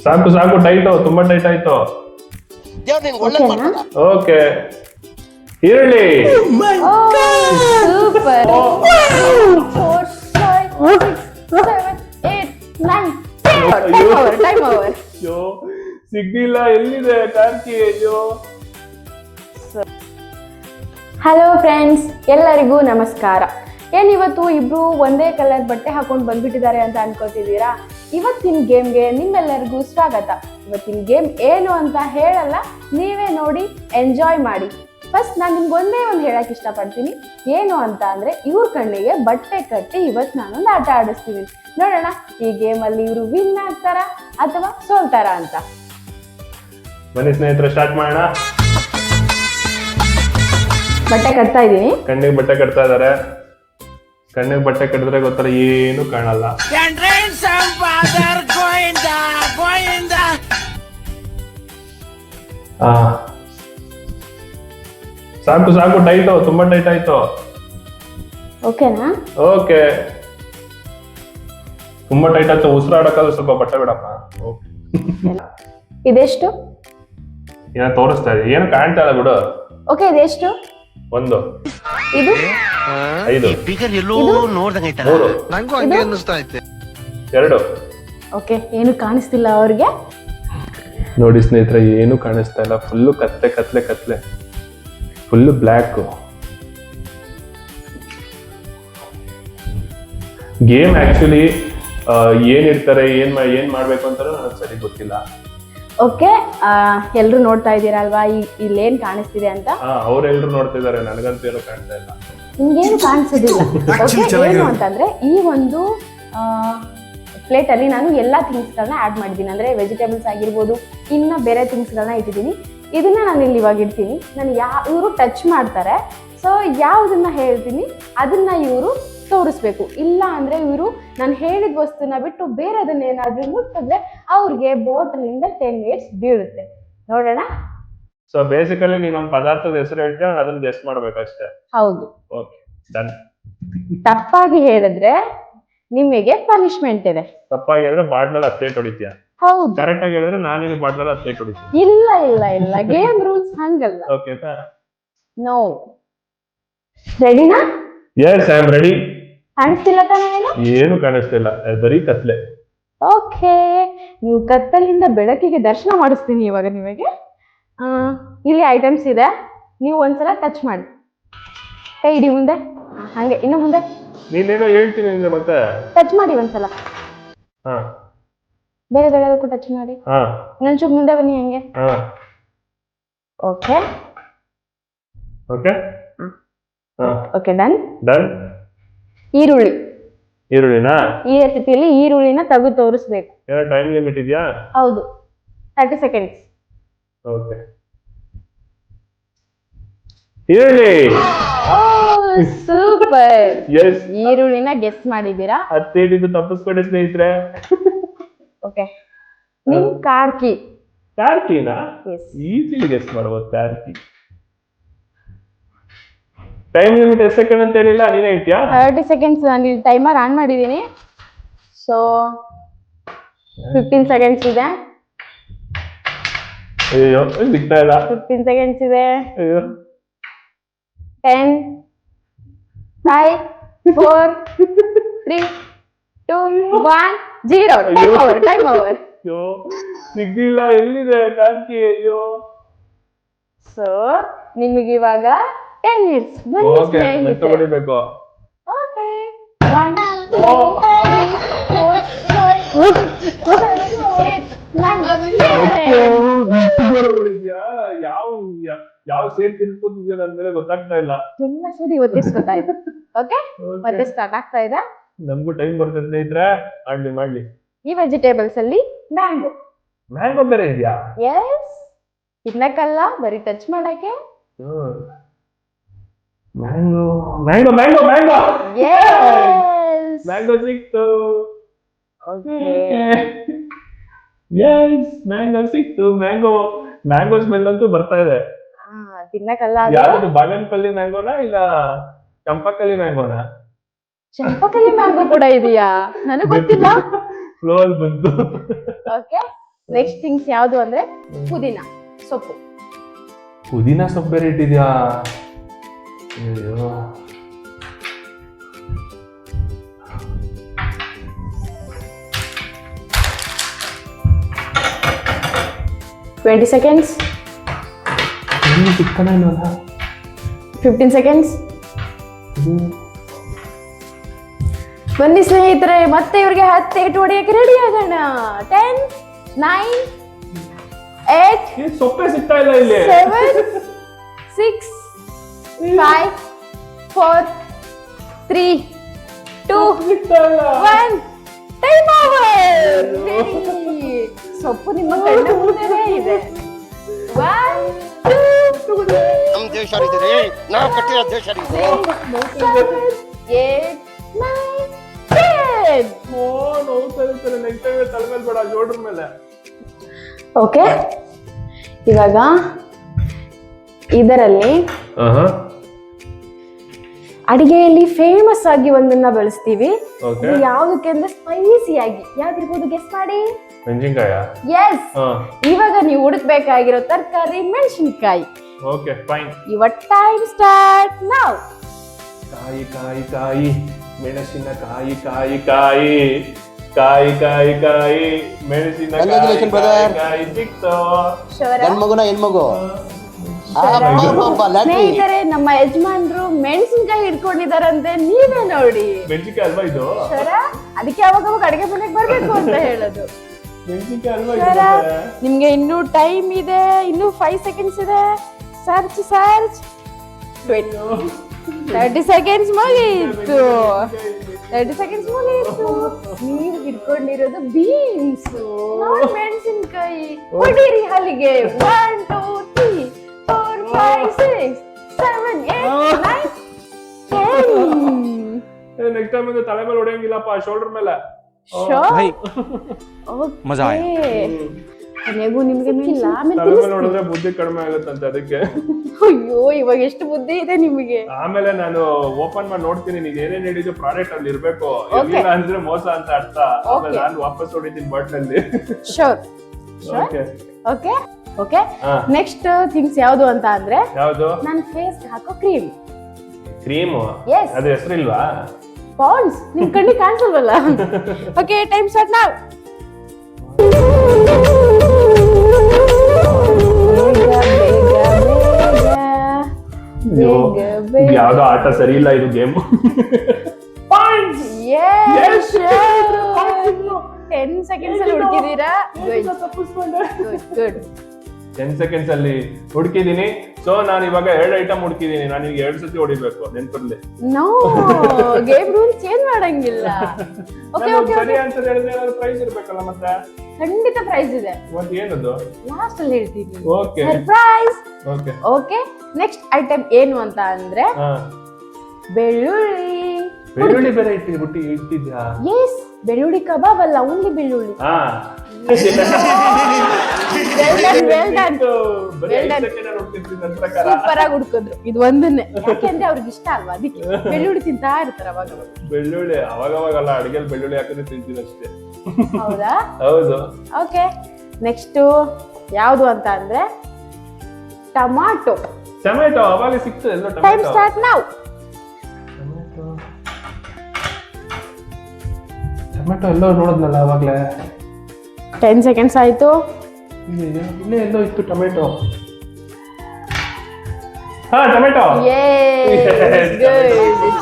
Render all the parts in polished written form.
ಸಾಕು ಸಾಕು, ಟೈಟು, ತುಂಬಾ ಟೈಟ್ ಆಯ್ತು. ಓಕೆ, ಈರುಳ್ಳಿ. ಸೂಪರ್. 4 5 6 7 8 9 time over. ಅಯ್ಯೋ ಸಿಗ್ಲಿಲ್ಲ, ಎಲ್ಲಿದೆ ಕಾರ್ಕಿ? ಅಯ್ಯೋ. ಹಲೋ ಫ್ರೆಂಡ್ಸ್, ಎಲ್ಲರಿಗೂ ನಮಸ್ಕಾರ. ಏನಿವತ್ತು ಇಬ್ರು ಒಂದೇ ಕಲರ್ ಬಟ್ಟೆ ಹಾಕೊಂಡು ಬಂದ್ಬಿಟ್ಟಿದ್ದಾರೆ ಅಂತ ಅನ್ಕೋತಿದ್ದೀರಾ? ಇವತ್ತಿನ ಗೇಮ್ಗೆ ನಿಮ್ಮೆಲ್ಲರಿಗೂ ಸ್ವಾಗತ. ಇವತ್ತಿನ ಗೇಮ್ ಏನು ಅಂತ ಹೇಳಲ್ಲ, ನೀವೇ ನೋಡಿ ಎಂಜಾಯ್ ಮಾಡಿ. ಫಸ್ಟ್ ನಾನು ನಿಮ್ಗೆ ಒಂದೇ ಒಂದು ಹೇಳಕ್ ಇಷ್ಟಪಡ್ತೀನಿ. ಏನು ಅಂತ ಅಂದ್ರೆ, ಇವ್ರ ಕಣ್ಣಿಗೆ ಬಟ್ಟೆ ಕಟ್ಟಿ ಇವತ್ತು ನಾನೊಂದು ಆಟ ಆಡಿಸ್ತೀನಿ. ನೋಡೋಣ ಈ ಗೇಮಲ್ಲಿ ಇವರು ವಿನ್ ಆಗ್ತಾರ ಅಥವಾ ಸೋಲ್ತಾರ ಅಂತ. ಬನ್ನಿ ಸ್ನೇಹಿತರೆ, ಸ್ಟಾರ್ಟ್ ಮಾಡೋಣ. ಬಟ್ಟೆ ಕಟ್ತಾ ಇದೀನಿ. ಕಣ್ಣಿಗೆ ಬಟ್ಟೆ ಕಟ್ತಾ ಇದಾರೆ. ಕಣ್ಣಿಗೆ ಬಟ್ಟೆ ಕಟ್ಟಿದ್ರೆ ಗೊತ್ತಲ್ಲ, ಏನು ಕಾಣಲ್ಲ. ಸಾಕು ಸಾಕು, ಟೈಟು, ತುಂಬಾ ಟೈಟ್ ಆಯ್ತು. ಓಕೆನಾ? ಓಕೆ, ತುಂಬಾ ಟೈಟ್ ಆಯ್ತು. ಉಸಿರಾಡಕ್ಕಾದ್ರೂ ಸ್ವಲ್ಪ ಬಟ್ಟೆ ಬಿಡಪ್ಪ. ಇದೆಷ್ಟು? ಏನೋ ತೋರಿಸ್ತಾ ಇದೆ, ಏನು ಕಾಣ್ತಾ ಇಲ್ಲ ಬಿಡು. ಓಕೆ, ಇದೆಷ್ಟು? 1 ಇದು 5 2. ಓಕೆ, ಏನು ಕಾಣಿಸ್ತಿಲ್ಲ ಅವ್ರಿಗೆ. ನೋಡಿ ಸ್ನೇಹಿತರೆ, ಏನು ಕಾಣಿಸ್ತಾ ಇಲ್ಲ. ಫುಲ್ಲು ಕತ್ಲೆ ಕತ್ಲೆ ಕತ್ಲೆ, ಫುಲ್ಲು ಬ್ಲ್ಯಾಕ್. ಗೇಮ್ ಆಕ್ಚುಲಿ ಏನಿರ್ತಾರೆ, ಏನ್ ಮಾಡ್ಬೇಕು ಅಂತ ನನಗೆ ಸರಿ ಗೊತ್ತಿಲ್ಲ. ಓಕೆ, ಎಲ್ರು ನೋಡ್ತಾ ಇದ್ದೀರಾ ಅಲ್ವಾ ಇಲ್ಲೇನ್ ಕಾಣಿಸ್ತಿದೆ ಅಂತ? ಅವ್ರೆಲ್ರು ನೋಡ್ತಾ ಇದಾರೆ, ನನಗಂತೂ ಏನು ಕಾಣ್ತಾ ಇಲ್ಲ. ನಿಮ್ಗೇನು ಕಾಣಿಸೋದಿಲ್ಲ. ಏನು ಅಂತಂದ್ರೆ, ಈ ಒಂದು ಪ್ಲೇಟ್ ಅಲ್ಲಿ ನಾನು ಎಲ್ಲಾ ಥಿಂಗ್ಸ್ಗಳನ್ನ ಆಡ್ ಮಾಡಿದ್ದೀನಿ. ಅಂದ್ರೆ ವೆಜಿಟೇಬಲ್ಸ್ ಆಗಿರ್ಬೋದು, ಇನ್ನ ಬೇರೆ ಥಿಂಗ್ಸ್ಗಳನ್ನ ಇಟ್ಟಿದ್ದೀನಿ. ಇದನ್ನ ನಾನು ಇಲ್ಲಿ ಇವಾಗ ಇಡ್ತೀನಿ. ನಾನು ಇವರು ಟಚ್ ಮಾಡ್ತಾರೆ. ಸೊ ಯಾವುದನ್ನ ಹೇಳ್ತೀನಿ ಅದನ್ನ ಇವರು ತೋರಿಸ್ಬೇಕು. ಇಲ್ಲ ಅಂದ್ರೆ ಇವರು ನಾನು ಹೇಳಿದ ವಸ್ತುನ ಬಿಟ್ಟು ಬೇರೆ ಅದನ್ನೇನಾದ್ರೂ ಮುಟ್ಟಿದ್ರೆ ಅವ್ರಿಗೆ ಬೋಟಲಿಂದ 10 ಮಿನಿಟ್ಸ್ ಬೀಳುತ್ತೆ. ನೋಡೋಣ. ಸೊ ಬೇಸಿಕಲಿ ನೀನೊಂದು ಪದಾರ್ಥದ ಹೆಸರು ಹೇಳ್ತೀಯ, ನಾನು ಅದನ್ನ ಗೆಸ್ ಮಾಡ್ಬೇಕಷ್ಟೇ. ಹೌದು. Okay, done. ತಪ್ಪಾಗಿ ಹೇಳಿದ್ರೆ ನಿಮಗೆ ಪನಿಷ್ಮೆಂಟ್ ಇದೆ. ತಪ್ಪಾಗಿ ಹೇಳಿದ್ರೆ ಬಾಟ್ಲಲ್ಲಿ 10 ಪ್ಲೇಟ್ ಹೊಡಿತೀಯ. ಹೌದು. ಕರೆಕ್ಟ್ ಆಗಿ ಹೇಳಿದ್ರೆ ನಾನು ಬಾಟ್ಲಲ್ಲಿ 10 ಪ್ಲೇಟ್ ಹೊಡಿತೀನಿ. ಇಲ್ಲ ಇಲ್ಲ ಇಲ್ಲ, ಗೇಮ್ ರೂಲ್ಸ್ ಹಂಗಲ್ಲ. Okay, no. ರೆಡಿನಾ? Yes, I am ready. ಕಾಣಿಸ್ತಿಲ್ಲ ತಾನೇ? ಏನು ಕಾಣಿಸ್ತಿಲ್ಲ, ಬರೀ ಕತ್ಲೆ. ಓಕೆ, ನೀವು ಕತ್ತಲಿಂದ ಬೆಳಕಿಗೆ ದರ್ಶನ ಮಾಡಿಸ್ತೀನಿ ಇವಾಗ ನಿಮಗೆ. ಇಲ್ಲಿ ಐಟಮ್ಸ್ ಇದೆ, ನೀವು ಒಂದ್ಸಲ ಟಚ್ ಮಾಡಿ. ಕೈ ಇಡಿ ಮುಂದೆ, ಹಂಗೆ ಇನ್ನು ಮುಂದೆ. ನೀನೇನೋ ಹೇಳ್ತೀನಿ ಮತ್ತೆ. ಟಚ್ ಮಾಡಿ ಒಂದ್ಸಲ. ಬೇರೆ ಬೇರೆದಕ್ಕೂ ಟಚ್ ಮಾಡಿ. ಇನ್ನೊಂಚೂರು ಮುಂದೆ ಬನ್ನಿ, ಹಂಗೆ. Okay okay okay, done. Done. ಈರುಳ್ಳಿನಾ? ಈ ರೆಸಿಪಿಯಲ್ಲಿ ಈರುಳ್ಳಿನ ತೆಗೆದು ತೋರಿಸ್ಬೇಕು. ಏನೋ ಟೈಮ್ ಲಿಮಿಟ್ ಇದೆಯಾ? ಹೌದು, 30 ಸೆಕೆಂಡ್ಸ್. ಓಕೆ, ಈರುಳ್ಳಿ. ಸೂಪರ್. ಎಸ್, ಈರುಳ್ಳಿನ ಗೆಸ್ ಮಾಡಿದ್ದೀರಾ. 10 ತಪ್ಪಿಸ್ಕೊಂಡೆ ಸ್ನೇಹಿತರೆ. ಓಕೆ, ನಿಮ್ ಕಾರ್ಕಿ. ಕಾರ್ಕಿನಾ? ಈಸಿಲಿ ಗೆಸ್ ಮಾಡ್ಬೋದು. ಕಾರ್ಕಿ. ಟೈಮ್ ಲಿಮಿಟ್ ಎಷ್ಟು ಸೆಕೆಂಡ್ ಅಂತ ಹೇಳಿಲ್ಲ, ನೀನೇ ಹೇಳ್ತೀಯಾ? 30 ಸೆಕೆಂಡ್ಸ್. ನಾನು ಇಲ್ಲಿ ಟೈಮರ್ ಆನ್ ಮಾಡಿದ್ದೀನಿ. ಸೊ 15 ಸೆಕೆಂಡ್ಸ್ ಇದೆ. ಅಯ್ಯೋ, ಸಿಗ್ತಾ ಇಲ್ಲ. 15 ಸೆಕೆಂಡ್ಸ್ ಇದೆ. ಅಯ್ಯೋ. 10 5 4 3 2 1 0. Time over. ಅಯ್ಯೋ, ಸಿಗ್ಲಿಲ್ಲ. ಎಲ್ಲಿದೆ ಕಾರ್ಕಿ? ಅಯ್ಯೋ. ಸೊ ನಿಮಗೆ ಇವಾಗ 10 ಮಿನಿಟ್ಸ್. ಓಕೆ, ಮತ್ತೆ ಹೊಡಿಬೇಕು. ಓಕೆ, 1 2 3 4 ಯಾವ ಸೇರ್ ತಿನ್ಕೋತಿದ್ಯಾ ನನ್ ಮೇಲೆ ಗೊತ್ತಾಗ್ತಾ ಇಲ್ಲ. ಎಲ್ಲ ಸರಿ ಇವತ್ತೇ ಗೊತ್ತಾಯ್ತು. ಓಕೆ, ಮತ್ತೆ ಸ್ಟಾರ್ಟ್ ಆಗ್ತಾ ಇದೆ. ನಮಗೂ ಟೈಮ್ ಬರ್ತದೆ ಸ್ನೇಹಿತರೆ, ಮಾಡ್ಲಿ. ಈ ವೆಜಿಟೇಬಲ್ಸ್ ಅಲ್ಲಿ ಮ್ಯಾಂಗೋ ಬೇರೆ ಇದೆಯಾ? ಎಸ್, ತಿನ್ನಕ್ಕಲ್ಲ, ಬರೀ ಟಚ್ ಮಾಡಕ್ಕೆ. ಮ್ಯಾಂಗೋ. ಎಸ್, ಮ್ಯಾಂಗೋ ಸಿಕ್ತು. ಎಸ್, ಮ್ಯಾಂಗೋ ಸಿಕ್ತು. ಮ್ಯಾಂಗೋ ಸ್ಮೆಲ್ ಅಂತೂ ಬರ್ತಾ ಇದೆ. ತಿನ್ನಕ್ಕಲ್ಲ. ಯಾವ್ದು, ಬಾಗನಪಲ್ಲಿ ಮ್ಯಾಂಗೋನಾ ಇಲ್ಲ ಚಂಪಕಲ್ಲಿ ಮ್ಯಾಂಗೋನಾ? ಚಂಪಕಲ್ಲಿ ಮ್ಯಾಂಗೋ ಕೂಡ ಇದೆಯಾ? ನನಗೆ ಗೊತ್ತಿಲ್ಲ. ಫ್ಲೋ ಅಲ್ಲಿ ಬಂತು. ಓಕೆ, ನೆಕ್ಸ್ಟ್ ಥಿಂಗ್ಸ್ ಯಾವುದು ಅಂದ್ರೆ ಪುದೀನ ಸೊಪ್ಪು. ಪುದೀನ ಸೊಪ್ಪು ಬೇರೆ ಇಟ್ಟಿದ್ಯಾ? ಅಯ್ಯೋ 20 seconds. ಸಿಕ್ಕನ ಇಲ್ವಲ್ಲ? 15 seconds. ಬನ್ನಿ ಸ್ನೇಹಿತರೆ, ಮತ್ತೆ ಇವ್ರಿಗೆ 10 ಏಟು ಹೊಡೆಯಕ್ಕೆ ರೆಡಿ ಆಗೋಣ. 10 9 8 ಸೊಪ್ಪೆ ಸಿಗ್ತಾ ಇಲ್ಲ ಇಲ್ಲಿ. 7 6 5 4 3 2 1 ಟೈಮ್ ಓವರ್. ಸೊಪ್ಪು ನಿಮ್ಮ ಕಣ್ಣ ಮುಂದೆನೇ ಇದೆ. 1 2 ನಮ್ಮ ದೇಶ ಇದೆ, ನಾವು ಕಟ್ಟಿರೋ ದೇಶ ಇದೆ. 8 9 10. ಓಕೆ, ಇವಾಗ ಇದರಲ್ಲಿ ಅಡಿಗೆಯಲ್ಲಿ ಫೇಮಸ್ ಆಗಿ ಒಂದನ್ನ ಬಳಸ್ತೀವಿ. Okay. ಅದು ಯಾವ್ದಕ್ಕೆ ಅಂದ್ರೆ ಸ್ಪೈಸಿ ಆಗಿ ಯಾವ್ದಿರ್ಬೋದು, ಗೆಸ್ ಮಾಡಿ. ಮೆಣಸಿನ್ಕಾಯ? ಎಸ್. ಇವಾಗ ನೀವು ಹುಡುಕ್ಬೇಕಾಗಿರೋ ತರಕಾರಿ ಮೆಣಸಿನ್ಕಾಯಿ. Okay fine. Your time start now. ಕಾಯಿ ಕಾಯಿ ಕಾಯಿ ಮೆಣಸಿನಕಾಯಿ ಕಾಯಿ ಕಾಯಿ ಕಾಯಿ ಕಾಯಿ ಕಾಯಿ Congratulations, brother. ಮೆಣಸಿನಕಾಯಿ ಸಿಕ್ತೋ. ಗಂಡ್ ಮಗುನ ಹೆಣ್ಮಗು? ಸ್ನೇಹಿತರೆ, ನಮ್ಮ ಯಜಮಾನ್ರು ಮೆಣಸಿನ್ಕಾಯಿ ಹಿಡ್ಕೊಂಡಿದಾರಂತೆ, ನೀವೇ ನೋಡಿ. ಮೆಣಸಿನ್ಕಾಯಿ ಅಲ್ವಾ ಇದು? ಶರ, ಅದಕ್ಕೆ ಅವಾಗ ಅಡಿಗೆ ಮನೆಗೆ ಬರ್ಬೇಕು ಅಂತ ಹೇಳೋದು. ಮೆಣಸಿನ್ಕಾಯಿ ಅಲ್ವಾ ಶರ, ಇದು? ನಿಮ್ಗೆ ಇನ್ನೂ ಟೈಮ್ ಇದೆ, ಇನ್ನೂ 5 seconds ಇದೆ. ಸರ್ಚ್ 30 seconds ಮುಗೀತು. 30 seconds ಮುಗೀತು. ನೀವು ಹಿಡ್ಕೊಂಡಿರೋದು ಬೀನ್ಸ್, ಮೆಣಸಿನ್ಕಾಯಿ. ಹೊಡೀರಿ ಹಲ್ಲಿಗೆ. 1 2 3 4 5 6 7 8 9 10. ನೆಕ್ಸ್ಟ್ ಟೈಮ್ ಇಂದ ತಲೆ ಮೇಲೆ ಹೊಡೆಯಂಗಿಲ್ಲಪ್ಪ, ಶೋಲ್ಡರ್ ಮೇಲೆ. ಮಜಾ ಕೊನೆಗೂ ನಿಮ್ಗೆ ಮಿಲ್ಲ. ತಲೆ ಮೇಲೆ ಹೊಡೆದ್ರೆ ಬುದ್ಧಿ ಕಡಿಮೆ ಆಗುತ್ತಂತೆ, ಅದಕ್ಕೆ. ಅಯ್ಯೋ, ಇವಾಗ ಎಷ್ಟು ಬುದ್ಧಿ ಇದೆ ನಿಮಗೆ. ಆಮೇಲೆ ನಾನು ಓಪನ್ ಮಾಡಿ ನೋಡ್ತೀನಿ, ನೀನ್ ಏನೇನ್ ಹೇಳಿದ್ದು ಪ್ರಾಡಕ್ಟ್ ಅಲ್ಲಿ ಇರ್ಬೇಕು, ಇಲ್ಲ ಅಂದ್ರೆ ಮೋಸ ಅಂತ ಅರ್ಥ. ಆಮೇಲೆ ನಾನು ವಾಪಸ್ ಹೊಡಿತೀನಿ ಬಾಟ್ಲ್ ಅಲ್ಲಿ. Sure. Okay okay okay. Next things ಯಾವುದು ಅಂತ ಅಂದ್ರೆ, ಯಾವುದು? ನನ್ನ ಫೇಸ್ ಹಾಕೋ ಕ್ರೀಮ್. ಕ್ರೀಮ್? Yes. ಅದು ಹೆಸರಿಲ್ವಾ? ಪಾಂಡ್ಸ್. ನಿಮ್ ಕಣ್ಣಿಗೆ ಕಾಣಿಸಲ್ವಲ್ಲ? Okay, time start now. ಯಾವ್ದೋ ಆಟ ಸರಿ ಇಲ್ಲ ಇದು ಗೇಮ್. 10 seconds ಅಲ್ಲಿ ಹುಡುಕಿದೀರಾ? ಗುಡ್. 10 seconds ಅಲ್ಲಿ ಹುಡುಕಿದೀನಿ. ಸೊ ನಾನು ಇವಾಗ 2 ಐಟಮ್ ಹುಡುಕಿದೀನಿ. ನಾನು ಈಗ 2 ಸತಿ ಹೊಡಿಬೇಕು, ನೆನ್ಪಿರ್ಲಿ. ನೋ, ಗೇಮ್ ರೂಲ್ ಚೇಂಜ್ ಮಾಡಂಗಿಲ್ಲ. Okay okay. ಸರಿ ಆನ್ಸರ್ ಹೇಳಿದ್ರೆ ಏನಾದ್ರು ಪ್ರೈಸ್ ಇರ್ಬೇಕಲ್ಲ ಮತ್ತೆ? ಖಂಡಿತ ಪ್ರೈಸ್ ಇದೆ. ಮತ್ತೆ ಏನದು? ಲಾಸ್ಟ್ ಅಲ್ಲಿ ಹೇಳ್ತೀನಿ. Okay, surprise. Okay okay. Next item ಏನು ಅಂತ ಅಂದ್ರೆ ಬೆಳ್ಳುಳ್ಳಿ. ಬೆಳ್ಳುಳ್ಳಿ ಬೇರೆ ಇಟ್ಟಿದ್ಯಾ? ಎಸ್, ಬೆಳ್ಳುಳ್ಳಿ ಕಬಾಬ್ ಅಲ್ಲ, ಓನ್ಲಿ ಬೆಳ್ಳುಳ್ಳಿ. ಸೂಪರ್ ಆಗಿ ಹುಡ್ಕಿದ್ರು. ಇದು ಒಂದನ್ನೇ, ಯಾಕೆಂದ್ರೆ ಅವ್ರಿಗೆ ಇಷ್ಟ ಅಲ್ವಾ, ಅದಕ್ಕೆ ಬೆಳ್ಳುಳ್ಳಿ ತಿಂತಾ ಇರ್ತಾರ ಅವಾಗ. ಬೆಳ್ಳುಳ್ಳಿ ಅವಾಗವಾಗಲ್ಲ, ಅಡಿಗೆಲ್ ಬೆಳ್ಳುಳ್ಳಿ ಹಾಕಿದ್ರೆ ತಿಂತೀನಿ ಅಷ್ಟೇ. ಹೌದಾ? ಹೌದು. ಓಕೆ. ನೆಕ್ಸ್ಟ್ ಯಾವುದು ಅಂತ ಅಂದ್ರೆ ಟೊಮಾಟೊ. ಟೊಮೆಟೊ ಅವಾಗ ಸಿಕ್ತು ಎಲ್ಲ. Time start now. ಟೊಮೆಟೊ ಎಲ್ಲೋ ನೋಡಿದ್ನಲ್ಲ ಅವಾಗ್ಲೇ. 10 seconds ಆಯ್ತು. ಇನ್ನೇ ಎಲ್ಲೋ ಇತ್ತು ಟೊಮೆಟೊ. ಟೊಮೆಟೊ.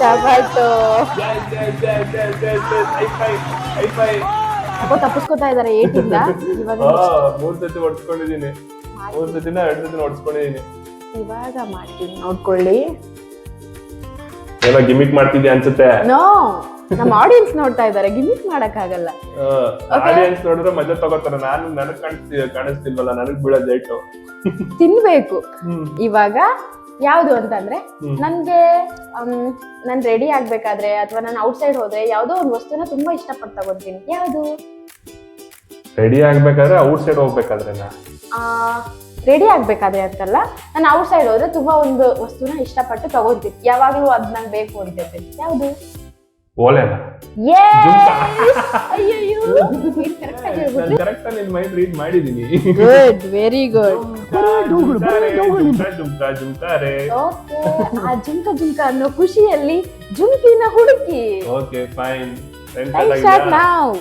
ಟೊಮೆಟೊ. ತಪ್ಪಿಸ್ಕೊತಾ ಇದಾರೆ 8 ಇಂದ. ಇವಾಗ 3 ಸತಿ ಹೊಡ್ಸ್ಕೊಂಡಿದೀನಿ. 3 ಸತಿನ 2 ಸತಿ ಹೊಡ್ಸ್ಕೊಂಡಿದೀನಿ. ಇವಾಗ ಮಾಡ್ತೀನಿ, ನೋಡ್ಕೊಳ್ಳಿ. ಏನೋ ಗಿಮಿಕ್ ಮಾಡ್ತಿದ್ಯಾ ಅನ್ಸುತ್ತೆ. ನೋ, ನಮ್ಮ ಆಡಿಯನ್ಸ್ ನೋಡ್ತಾ ಇದಾರೆ, ಗಿಮಿಕ್ ಮಾಡಕ್ ಆಗಲ್ಲ. ಆಡಿಯನ್ಸ್ ನೋಡಿದ್ರೆ ಮಜಾ ತಗೋತಾರ. ನನಗ್ ಕಾಣಿಸ್ತಿಲ್ವಲ್ಲ, ನನಗ್ ಬೀಳೋದ್ ಏಟು. ತಿನ್ಬೇಕು. ಇವಾಗ ಯಾವ್ದು ಅಂತಂದ್ರೆ, ನನ್ಗೆ ನಾನ್ ರೆಡಿ ಆಗ್ಬೇಕಾದ್ರೆ ಅಥವಾ ನಾನು ಔಟ್ಸೈಡ್ ಹೋದ್ರೆ ಯಾವ್ದೋ ಒಂದು ವಸ್ತುನ ತುಂಬಾ ಇಷ್ಟಪಟ್ಟು ತಗೋತೀನಿ. ಯಾವ್ದು? ರೆಡಿ ಆಗ್ಬೇಕಾದ್ರೆ ಔಟ್ಸೈಡ್ ಹೋಗ್ಬೇಕಾದ್ರೆ? ರೆಡಿ ಆಗ್ಬೇಕಾದ್ರೆ ಅಂತಲ್ಲ, ನಾನು ಔಟ್ಸೈಡ್ ಹೋದ್ರೆ ತುಂಬಾ ಒಂದು ವಸ್ತುನ ಇಷ್ಟಪಟ್ಟು ತಗೋತೀನಿ. ಯಾವಾಗ್ಲೂ ಅದ್ ನಂಗೆ ಬೇಕು ಅಂತ. ಯಾವ್ದು? ಓಲೆನಾ Yes! ಅಯ್ಯಯ್ಯೋ ಕರೆಕ್ಟ್ ನಿನ್ ಮೈಂಡ್ ರೀಡ್ ಮಾಡಿದೀನಿ. ಗುಡ್ ವೆರಿ ಗುಡ್ ಜುಮ್ಕಾರೆ. ಓಕೆ ಆ ಜುಮ್ಕ ಜುಮ್ಕ ಅನ್ನೋ ಖುಷಿಯಲ್ಲಿ ಜುಮ್ಕಿನ ಹುಡುಕಿ ಓಕೆ ಫೈನ್. ಟೈಮ್ ಸ್ಟಾರ್ಟ್ ನಾವ್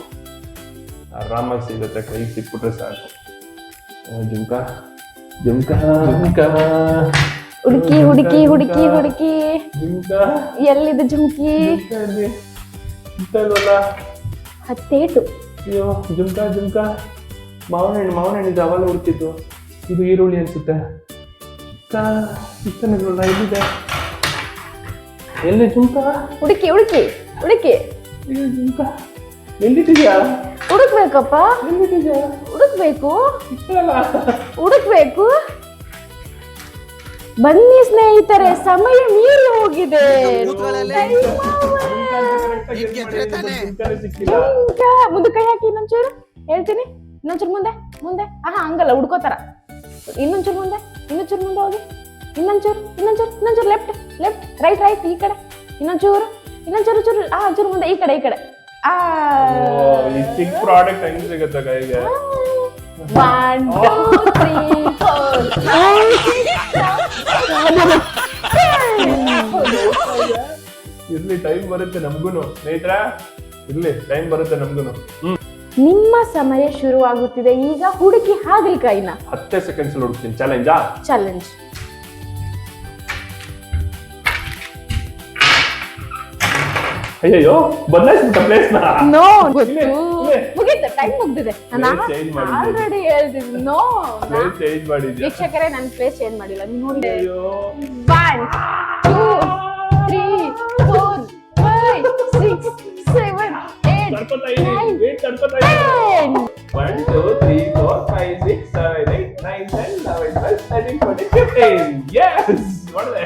ಆರಾಮಾಗಿ ಸಿಗುತ್ತೆ, ಕೈ ಸಿಕ್ಬಿಟ್ರೆ ಸಾಕು. ಜುಮ್ಕಾ ಜುಮ್ಕಾ ಜುಮ್ಕಾ ಹುಡುಕಿ ಹುಡುಕಿ ಹುಡುಕಿ ಹುಡುಕಿ ಜುಮ್ಕಾ ಎಲ್ಲಿದೆ ಜುಮ್ಕಿ ಇತ್ತಲ್ವಲ್ಲ. ಹತ್ತೇಟು ಅಯ್ಯೋ ಜುಮ್ಕಾ ಜುಮ್ಕಾ ಮಾವನಹಣ್ಣು ಇದು ಅವಾಗ ಹುಡ್ತಿದ್ದು. ಇದು ಈರುಳ್ಳಿ ಅನ್ಸುತ್ತೆ. ಇತ್ತನಲ್ಲ ಇಲ್ಲಿದೆ. ಎಲ್ಲಿ ಜುಮ್ಕಾ? ಹುಡುಕಿ ಹುಡುಕಿ ಹುಡುಕಿ ಇದು ಜುಮ್ಕಾ ಎಲ್ಲಿಟ್ಟಿದ್ಯಾ? ಹುಡುಕ್ಬೇಕಪ್ಪ, ಎಲ್ಲಿಟ್ಟಿದ್ಯಾ? ಹುಡುಕ್ಬೇಕು ಇತ್ತಲ್ಲ. ಹುಡುಕ್ಬೇಕು. ಬನ್ನಿ ಸ್ನೇಹಿತರೆ, ಸಮಯ ಮೀರಿ ಹೋಗಿದೆ. ಜುಮ್ಕಾನೇ ಸಿಕ್ಕಿಲ್ಲ. ಮುಂದೆ ಕೈ ಹಾಕಿ ಇನ್ನೊಂಚೂರು ಹೇಳ್ತೀನಿ. ಇನ್ನೊಂಚೂರು ಮುಂದೆ ಮುಂದೆ. ಹಂಗಲ್ಲ ಹುಡ್ಕೋತಾರ. ಇನ್ನೊಂಚೂರು ಮುಂದೆ, ಇನ್ನೊಂಚೂರು ಮುಂದೆ ಹೋಗಿ. ಇನ್ನೊಂಚೂರು ಇನ್ನೊಂಚೂರು ಇನ್ನೊಂಚೂರು ಲೆಫ್ಟ್ ಲೆಫ್ಟ್ ರೈಟ್ ರೈಟ್ ಈ ಕಡೆ. ಇನ್ನೊಂಚೂರು ಇನ್ನೊಂಚೂರು ಚೂರು ಚೂರು ಮುಂದೆ ಈ ಕಡೆ ಈ ಕಡೆ. ಈ ಚಿಕ್ಕ ಪ್ರಾಡಕ್ಟ್ ಹೆಂಗ್ ಸಿಗುತ್ತೆ ಕೈಗೆ? 1 2 3 4 ಇರ್ಲಿ, ಟೈಮ್ ಬರುತ್ತೆ ನಮ್ಗುನು ಸ್ನೇಹಿತರ. ಇರ್ಲಿ, ಟೈಮ್ ಬರುತ್ತೆ ನಮ್ಗುನು. ನಿಮ್ಮ ಸಮಯ ಶುರುವಾಗುತ್ತಿದೆ ಈಗ. ಹುಡುಕಿ ಹಾಗಲಕಾಯಿನ 10 ಸೆಕೆಂಡ್ಸ್ ಹುಡುಕ್ತೀನಿ. ಚಾಲೆಂಜಾ? ಚಾಲೆಂಜ್. ಅಯ್ಯಯ್ಯೋ ಬದಲಾಯಿಸ್ಬಿಟ್ಟ ಪ್ಲೇಸ್ ನ. ನೋ ಇಲ್ಲೇ, ಇಲ್ಲೇ. ಮುಗಿತ, ಟೈಮ್ ಮುಗ್ದಿದೆ. ನಾನು Place change ಮಾಡಿದ್ದೀನಿ. ಆಲ್ರೆಡಿ ಹೇಳ್ತಿದ್ದೆ. ನೋ ಪ್ಲೇಸ್ ಚೇಂಜ್ ಮಾಡಿದ್ಯಾ? ವೀಕ್ಷಕರೇ, ನಾನು ಪ್ಲೇಸ್ ಚೇಂಜ್ ಮಾಡಿಲ್ಲ, ನೀವು ನೋಡಿ. ಅಯ್ಯೋ 1 2 3 4 5 6 7 8 ತಡ್ಕೊತಾ ಇದೀನಿ. ವೇಟ್ ತಡ್ಕೊತಾ ಇದೀನಿ. 1 2 3 4 5 6 7 8 9 10 11 12 13 14 15. Yes! ನೋಡಿದೆ.